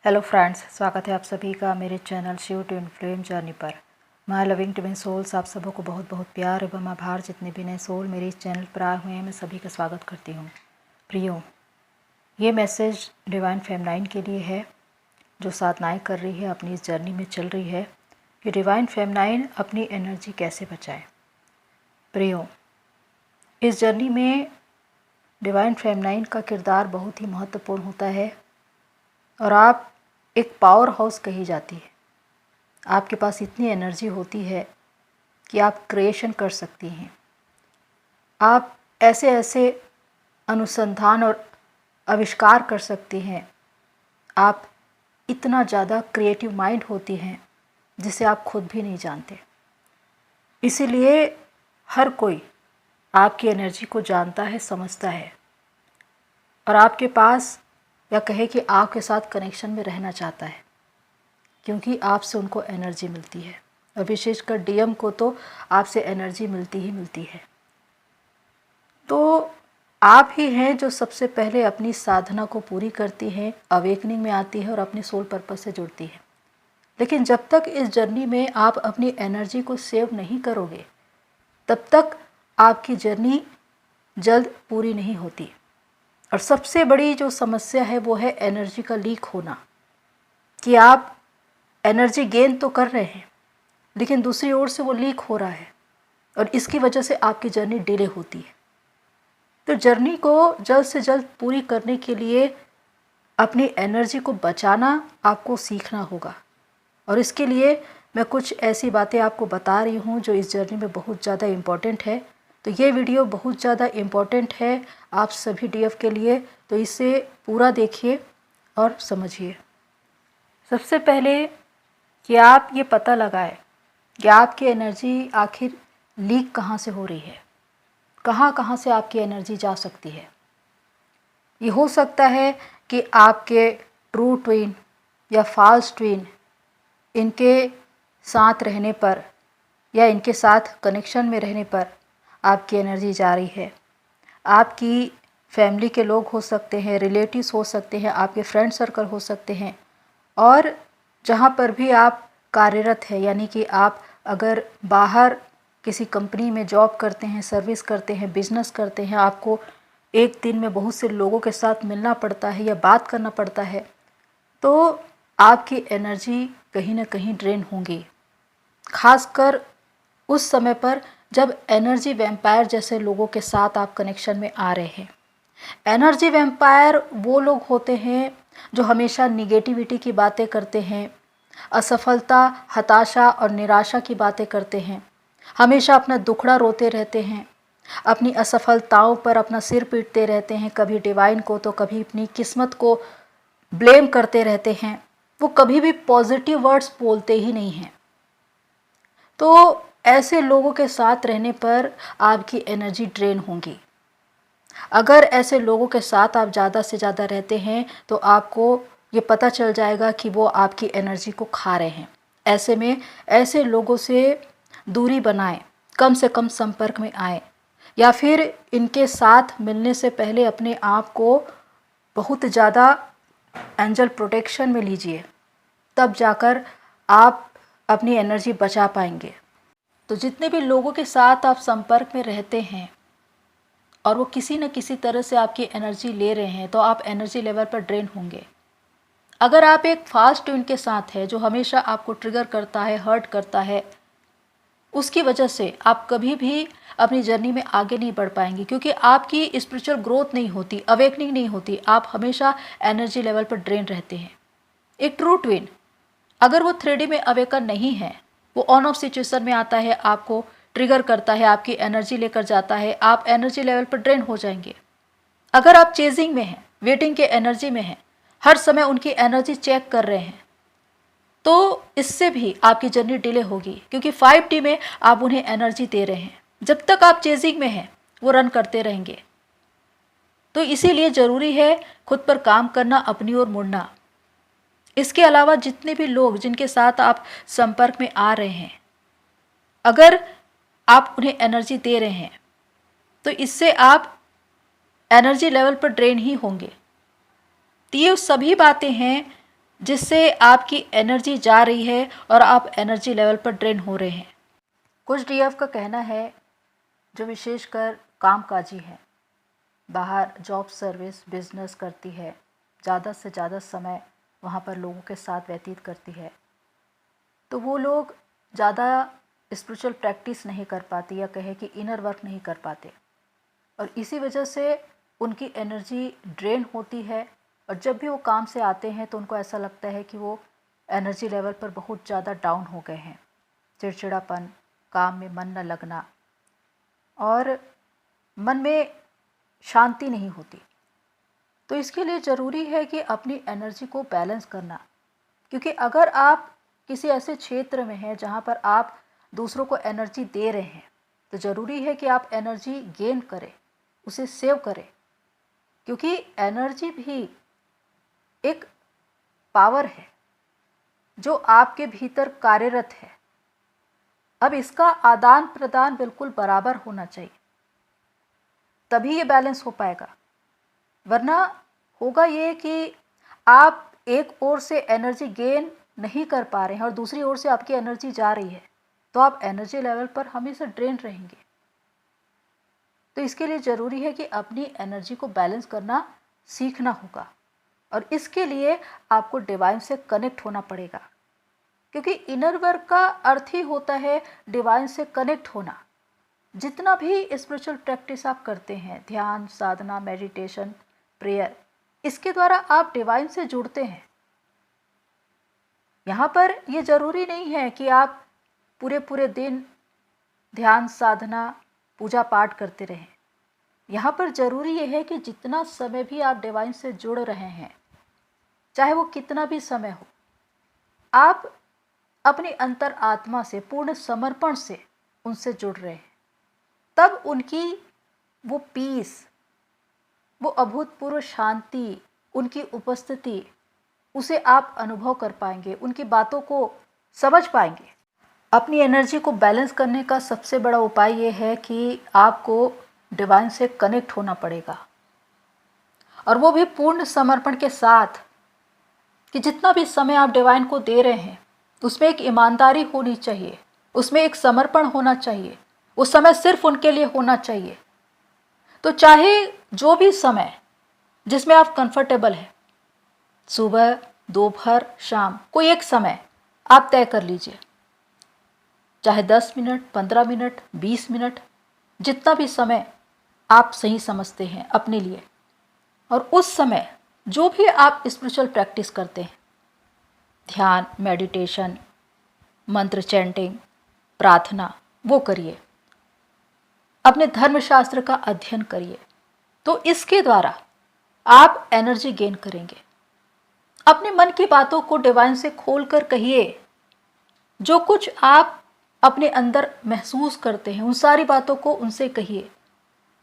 Hello friends, स्वागत है आप सभी का मेरे channel Shiv twin flame journey पर। माय लविंग ट्विन सोल्स, आप सबों को बहुत बहुत प्यार एवं आभार। जितने भी नए सोल मेरे इस चैनल पर आए हुए हैं, मैं सभी का स्वागत करती हूँ। प्रियो, ये मैसेज डिवाइन फेमनाइन के लिए है जो साधनाएँ कर रही है, अपनी इस जर्नी में चल रही है कि डिवाइन फेमनाइन अपनी एनर्जी कैसे बचाए। प्रियो, इस जर्नी में डिवाइन फेमनाइन का किरदार बहुत ही महत्वपूर्ण होता है और आप एक पावर हाउस कही जाती है। आपके पास इतनी एनर्जी होती है कि आप क्रिएशन कर सकती हैं। आप ऐसे ऐसे अनुसंधान और आविष्कार कर सकती हैं। आप इतना ज़्यादा क्रिएटिव माइंड होती हैं जिसे आप खुद भी नहीं जानते। इसीलिए हर कोई आपकी एनर्जी को जानता है, समझता है और आपके पास या कहे कि आपके साथ कनेक्शन में रहना चाहता है, क्योंकि आपसे उनको एनर्जी मिलती है और विशेषकर डीएम को तो आपसे एनर्जी मिलती ही मिलती है। तो आप ही हैं जो सबसे पहले अपनी साधना को पूरी करती हैं, अवेकनिंग में आती है और अपने सोल पर्पस से जुड़ती है। लेकिन जब तक इस जर्नी में आप अपनी एनर्जी को सेव नहीं करोगे, तब तक आपकी जर्नी जल्द पूरी नहीं होती। और सबसे बड़ी जो समस्या है वो है एनर्जी का लीक होना, कि आप एनर्जी गेन तो कर रहे हैं लेकिन दूसरी ओर से वो लीक हो रहा है और इसकी वजह से आपकी जर्नी डिले होती है। तो जर्नी को जल्द से जल्द पूरी करने के लिए अपनी एनर्जी को बचाना आपको सीखना होगा और इसके लिए मैं कुछ ऐसी बातें आपको बता रही हूँ जो इस जर्नी में बहुत ज़्यादा इम्पॉर्टेंट है। तो ये वीडियो बहुत ज़्यादा इम्पॉर्टेंट है आप सभी डीएफ के लिए, तो इसे पूरा देखिए और समझिए। सबसे पहले कि आप ये पता लगाएं कि आपकी एनर्जी आखिर लीक कहाँ से हो रही है, कहाँ कहाँ से आपकी एनर्जी जा सकती है। ये हो सकता है कि आपके ट्रू ट्विन या फॉल्स ट्विन इनके साथ रहने पर या इनके साथ कनेक्शन में रहने पर आपकी एनर्जी जा रही है। आपकी फैमिली के लोग हो सकते हैं, रिलेटिव्स हो सकते हैं, आपके फ्रेंड सर्कल हो सकते हैं और जहाँ पर भी आप कार्यरत है, यानी कि आप अगर बाहर किसी कंपनी में जॉब करते हैं, सर्विस करते हैं, बिजनेस करते हैं, आपको एक दिन में बहुत से लोगों के साथ मिलना पड़ता है या बात करना पड़ता है, तो आपकी एनर्जी कहीं ना कहीं ड्रेन होंगी। खासकर उस समय पर जब एनर्जी वैम्पायर जैसे लोगों के साथ आप कनेक्शन में आ रहे हैं। एनर्जी वैम्पायर वो लोग होते हैं जो हमेशा निगेटिविटी की बातें करते हैं, असफलता, हताशा और निराशा की बातें करते हैं, हमेशा अपना दुखड़ा रोते रहते हैं, अपनी असफलताओं पर अपना सिर पीटते रहते हैं, कभी डिवाइन को तो कभी अपनी किस्मत को ब्लेम करते रहते हैं। वो कभी भी पॉजिटिव वर्ड्स बोलते ही नहीं हैं। तो ऐसे लोगों के साथ रहने पर आपकी एनर्जी ड्रेन होगी। अगर ऐसे लोगों के साथ आप ज़्यादा से ज़्यादा रहते हैं तो आपको ये पता चल जाएगा कि वो आपकी एनर्जी को खा रहे हैं। ऐसे में ऐसे लोगों से दूरी बनाएं, कम से कम संपर्क में आएं, या फिर इनके साथ मिलने से पहले अपने आप को बहुत ज़्यादा एंजल प्रोटेक्शन में लीजिए, तब जाकर आप अपनी एनर्जी बचा पाएंगे। तो जितने भी लोगों के साथ आप संपर्क में रहते हैं और वो किसी न किसी तरह से आपकी एनर्जी ले रहे हैं, तो आप एनर्जी लेवल पर ड्रेन होंगे। अगर आप एक फास्ट ट्विन के साथ है जो हमेशा आपको ट्रिगर करता है, हर्ट करता है, उसकी वजह से आप कभी भी अपनी जर्नी में आगे नहीं बढ़ पाएंगे, क्योंकि आपकी स्पिरिचुअल ग्रोथ नहीं होती, अवेकनिंग नहीं होती, आप हमेशा एनर्जी लेवल पर ड्रेन रहते हैं। एक ट्रू ट्विन अगर वो 3D में अवेकन नहीं है, वो ऑन ऑफ सिचुएशन में आता है, आपको ट्रिगर करता है, आपकी एनर्जी लेकर जाता है, आप एनर्जी लेवल पर ड्रेन हो जाएंगे। अगर आप चेजिंग में हैं, वेटिंग के एनर्जी में हैं, हर समय उनकी एनर्जी चेक कर रहे हैं, तो इससे भी आपकी जर्नी डिले होगी, क्योंकि 5D में आप उन्हें एनर्जी दे रहे हैं। जब तक आप चेजिंग में हैं वो रन करते रहेंगे। तो इसीलिए ज़रूरी है खुद पर काम करना, अपनी ओर मुड़ना। इसके अलावा जितने भी लोग जिनके साथ आप संपर्क में आ रहे हैं, अगर आप उन्हें एनर्जी दे रहे हैं तो इससे आप एनर्जी लेवल पर ड्रेन ही होंगे। तो ये सभी बातें हैं जिससे आपकी एनर्जी जा रही है और आप एनर्जी लेवल पर ड्रेन हो रहे हैं। कुछ डीएफ का कहना है जो विशेषकर कामकाजी है, बाहर जॉब सर्विस बिजनेस करती है, ज़्यादा से ज़्यादा समय वहाँ पर लोगों के साथ व्यतीत करती है, तो वो लोग ज़्यादा स्पिरिचुअल प्रैक्टिस नहीं कर पाती या कहे कि इनर वर्क नहीं कर पाते, और इसी वजह से उनकी एनर्जी ड्रेन होती है। और जब भी वो काम से आते हैं तो उनको ऐसा लगता है कि वो एनर्जी लेवल पर बहुत ज़्यादा डाउन हो गए हैं, चिड़चिड़ापन, काम में मन न लगना और मन में शांति नहीं होती। तो इसके लिए ज़रूरी है कि अपनी एनर्जी को बैलेंस करना, क्योंकि अगर आप किसी ऐसे क्षेत्र में हैं जहाँ पर आप दूसरों को एनर्जी दे रहे हैं तो ज़रूरी है कि आप एनर्जी गेन करें, उसे सेव करें, क्योंकि एनर्जी भी एक पावर है जो आपके भीतर कार्यरत है। अब इसका आदान प्रदान बिल्कुल बराबर होना चाहिए, तभी ये बैलेंस हो पाएगा। वरना होगा ये कि आप एक ओर से एनर्जी गेन नहीं कर पा रहे हैं और दूसरी ओर से आपकी एनर्जी जा रही है, तो आप एनर्जी लेवल पर हमेशा ड्रेन रहेंगे। तो इसके लिए ज़रूरी है कि अपनी एनर्जी को बैलेंस करना सीखना होगा, और इसके लिए आपको डिवाइन से कनेक्ट होना पड़ेगा, क्योंकि इनर वर्क का अर्थ ही होता है डिवाइन से कनेक्ट होना। जितना भी स्पिरिचुअल प्रैक्टिस आप करते हैं, ध्यान, साधना, मेडिटेशन, प्रेयर, इसके द्वारा आप डिवाइन से जुड़ते हैं। यहाँ पर ये ज़रूरी नहीं है कि आप पूरे पूरे दिन ध्यान, साधना, पूजा पाठ करते रहें। यहाँ पर ज़रूरी ये है कि जितना समय भी आप डिवाइन से जुड़ रहे हैं, चाहे वो कितना भी समय हो, आप अपनी अंतर आत्मा से पूर्ण समर्पण से उनसे जुड़ रहे हैं। तब उनकी वो पीस, वो अभूतपूर्व शांति, उनकी उपस्थिति, उसे आप अनुभव कर पाएंगे, उनकी बातों को समझ पाएंगे। अपनी एनर्जी को बैलेंस करने का सबसे बड़ा उपाय ये है कि आपको डिवाइन से कनेक्ट होना पड़ेगा, और वो भी पूर्ण समर्पण के साथ, कि जितना भी समय आप डिवाइन को दे रहे हैं उसमें एक ईमानदारी होनी चाहिए, उसमें एक समर्पण होना चाहिए, उस समय सिर्फ उनके लिए होना चाहिए। तो चाहे जो भी समय जिसमें आप कंफर्टेबल हैं, सुबह, दोपहर, शाम, कोई एक समय आप तय कर लीजिए, चाहे 10 मिनट, 15 मिनट, 20 मिनट, जितना भी समय आप सही समझते हैं अपने लिए। और उस समय जो भी आप स्पिरिचुअल प्रैक्टिस करते हैं, ध्यान, मेडिटेशन, मंत्र चैंटिंग, प्रार्थना, वो करिए, अपने धर्मशास्त्र का अध्ययन करिए। तो इसके द्वारा आप एनर्जी गेन करेंगे। अपने मन की बातों को डिवाइन से खोलकर कहिए, जो कुछ आप अपने अंदर महसूस करते हैं उन सारी बातों को उनसे कहिए।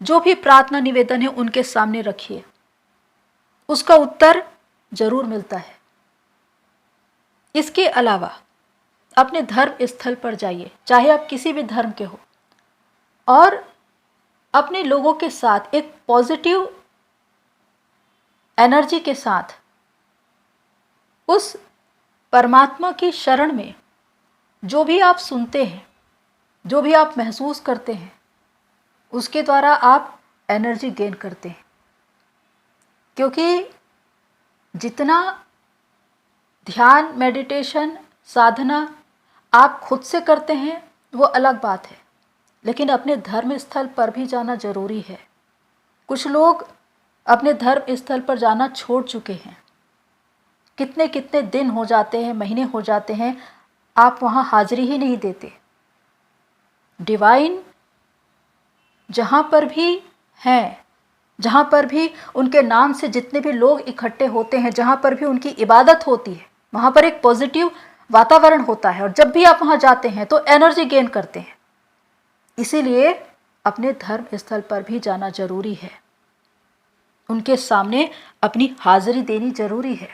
जो भी प्रार्थना निवेदन है उनके सामने रखिए, उसका उत्तर जरूर मिलता है। इसके अलावा अपने धर्म स्थल पर जाइए, चाहे आप किसी भी धर्म के हो, और अपने लोगों के साथ एक पॉजिटिव एनर्जी के साथ उस परमात्मा की शरण में जो भी आप सुनते हैं, जो भी आप महसूस करते हैं, उसके द्वारा आप एनर्जी गेन करते हैं। क्योंकि जितना ध्यान, मेडिटेशन, साधना आप खुद से करते हैं वो अलग बात है, लेकिन अपने धर्म स्थल पर भी जाना जरूरी है। कुछ लोग अपने धर्म स्थल पर जाना छोड़ चुके हैं, कितने कितने दिन हो जाते हैं, महीने हो जाते हैं, आप वहाँ हाजिरी ही नहीं देते। डिवाइन जहाँ पर भी हैं, जहाँ पर भी उनके नाम से जितने भी लोग इकट्ठे होते हैं, जहाँ पर भी उनकी इबादत होती है, वहाँ पर एक पॉजिटिव वातावरण होता है, और जब भी आप वहाँ जाते हैं तो एनर्जी गेन करते हैं। इसीलिए अपने धर्म स्थल पर भी जाना जरूरी है, उनके सामने अपनी हाजिरी देनी जरूरी है।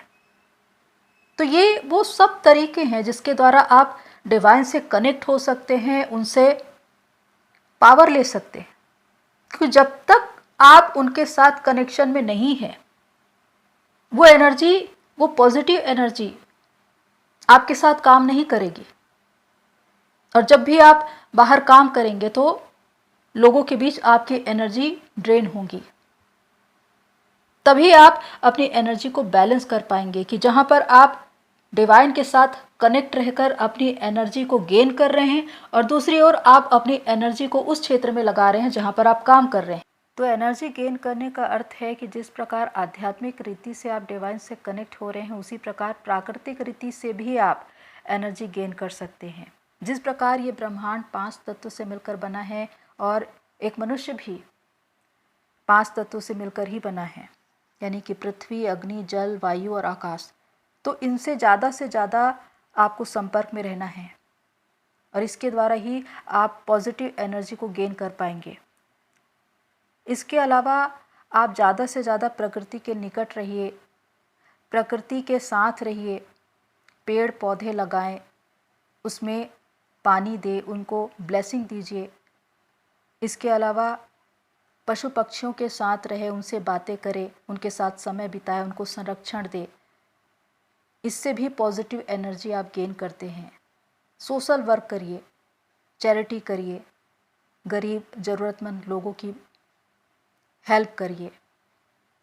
तो ये वो सब तरीके हैं जिसके द्वारा आप डिवाइन से कनेक्ट हो सकते हैं, उनसे पावर ले सकते हैं। क्योंकि जब तक आप उनके साथ कनेक्शन में नहीं हैं, वो एनर्जी, वो पॉजिटिव एनर्जी आपके साथ काम नहीं करेगी। और जब भी आप बाहर काम करेंगे तो लोगों के बीच आपकी एनर्जी ड्रेन होगी। तभी आप अपनी एनर्जी को बैलेंस कर पाएंगे कि जहां पर आप डिवाइन के साथ कनेक्ट रहकर अपनी एनर्जी को गेन कर रहे हैं और दूसरी ओर आप अपनी एनर्जी को उस क्षेत्र में लगा रहे हैं जहां पर आप काम कर रहे हैं। तो एनर्जी गेन करने का अर्थ है कि जिस प्रकार आध्यात्मिक रीति से आप डिवाइन से कनेक्ट हो रहे हैं, उसी प्रकार प्राकृतिक रीति से भी आप एनर्जी गेन कर सकते हैं। जिस प्रकार ये ब्रह्मांड 5 तत्वों से मिलकर बना है और एक मनुष्य भी 5 तत्वों से मिलकर ही बना है, यानी कि पृथ्वी, अग्नि, जल, वायु और आकाश। तो इनसे ज़्यादा आपको संपर्क में रहना है और इसके द्वारा ही आप पॉजिटिव एनर्जी को गेन कर पाएंगे। इसके अलावा आप ज़्यादा से ज़्यादा प्रकृति के निकट रहिए, प्रकृति के साथ रहिए, पेड़ पौधे लगाएं, उसमें पानी दें, उनको ब्लेसिंग दीजिए। इसके अलावा पशु पक्षियों के साथ रहे, उनसे बातें करें, उनके साथ समय बिताएं, उनको संरक्षण दें। इससे भी पॉजिटिव एनर्जी आप गेन करते हैं। सोशल वर्क करिए, चैरिटी करिए, गरीब ज़रूरतमंद लोगों की हेल्प करिए।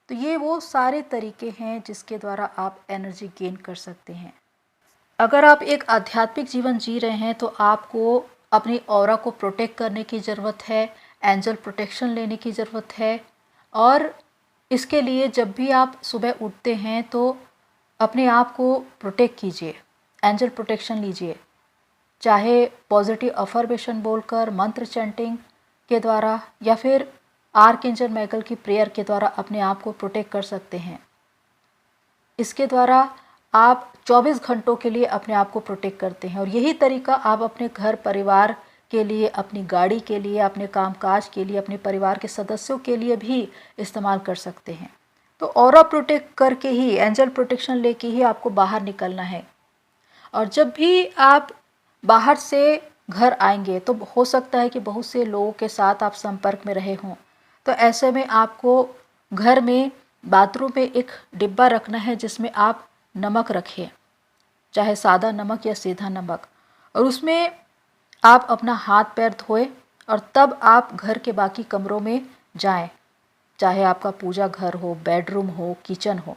तो ये वो सारे तरीके हैं जिसके द्वारा आप एनर्जी गेन कर सकते हैं। अगर आप एक आध्यात्मिक जीवन जी रहे हैं तो आपको अपनी ऑरा को प्रोटेक्ट करने की ज़रूरत है, एंजल प्रोटेक्शन लेने की ज़रूरत है। और इसके लिए जब भी आप सुबह उठते हैं तो अपने आप को प्रोटेक्ट कीजिए, एंजल प्रोटेक्शन लीजिए, चाहे पॉजिटिव अफर्मेशन बोलकर, मंत्र चैंटिंग के द्वारा या फिर आर्कएंजल माइकल की प्रेयर के द्वारा अपने आप को प्रोटेक्ट कर सकते हैं। इसके द्वारा आप 24 घंटों के लिए अपने आप को प्रोटेक्ट करते हैं और यही तरीका आप अपने घर परिवार के लिए, अपनी गाड़ी के लिए, अपने कामकाज के लिए, अपने परिवार के सदस्यों के लिए भी इस्तेमाल कर सकते हैं। तो ऑरा प्रोटेक्ट करके ही, एंजल प्रोटेक्शन लेके ही आपको बाहर निकलना है। और जब भी आप बाहर से घर आएंगे तो हो सकता है कि बहुत से लोगों के साथ आप संपर्क में रहे हों, तो ऐसे में आपको घर में बाथरूम में एक डिब्बा रखना है जिसमें आप नमक रखें, चाहे सादा नमक या सीधा नमक, और उसमें आप अपना हाथ पैर धोएं और तब आप घर के बाकी कमरों में जाएं, चाहे आपका पूजा घर हो, बेडरूम हो, किचन हो।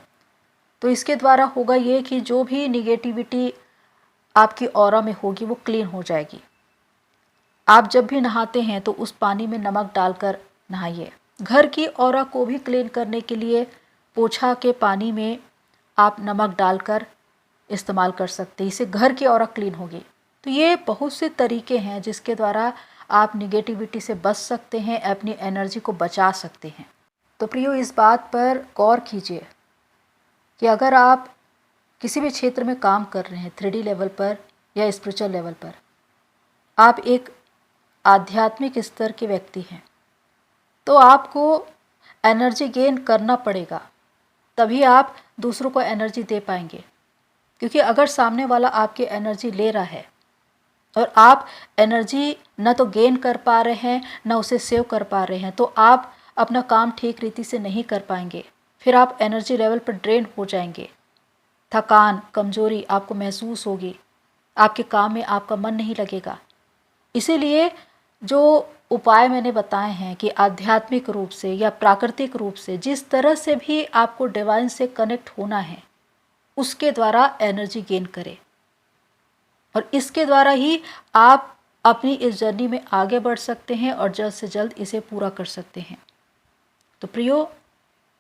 तो इसके द्वारा होगा ये कि जो भी निगेटिविटी आपकी ऑरा में होगी वो क्लीन हो जाएगी। आप जब भी नहाते हैं तो उस पानी में नमक डालकर नहाइए। घर की ऑरा को भी क्लीन करने के लिए पोछा के पानी में आप नमक डालकर इस्तेमाल कर सकते हैं, इससे घर की ऑरा क्लीन होगी। तो ये बहुत से तरीके हैं जिसके द्वारा आप निगेटिविटी से बच सकते हैं, अपनी एनर्जी को बचा सकते हैं। तो प्रियो, इस बात पर गौर कीजिए कि अगर आप किसी भी क्षेत्र में काम कर रहे हैं, 3D लेवल पर या स्पिरिचुअल लेवल पर, आप एक आध्यात्मिक स्तर के व्यक्ति हैं, तो आपको एनर्जी गेन करना पड़ेगा, तभी आप दूसरों को एनर्जी दे पाएंगे। क्योंकि अगर सामने वाला आपकी एनर्जी ले रहा है और आप एनर्जी न तो गेन कर पा रहे हैं न उसे सेव कर पा रहे हैं, तो आप अपना काम ठीक रीति से नहीं कर पाएंगे। फिर आप एनर्जी लेवल पर ड्रेन हो जाएंगे, थकान, कमजोरी आपको महसूस होगी, आपके काम में आपका मन नहीं लगेगा। इसीलिए जो उपाय मैंने बताए हैं कि आध्यात्मिक रूप से या प्राकृतिक रूप से जिस तरह से भी आपको डिवाइन से कनेक्ट होना है, उसके द्वारा एनर्जी गेन करें और इसके द्वारा ही आप अपनी इस जर्नी में आगे बढ़ सकते हैं और जल्द से जल्द इसे पूरा कर सकते हैं। तो प्रियो,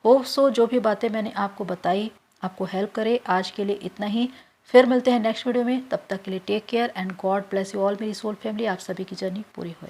होप सो जो भी बातें मैंने आपको बताई आपको हेल्प करे। आज के लिए इतना ही, फिर मिलते हैं नेक्स्ट वीडियो में। तब तक के लिए take care and God bless you all मेरी सोल फैमिली। आप सभी की जर्नी पूरी होए।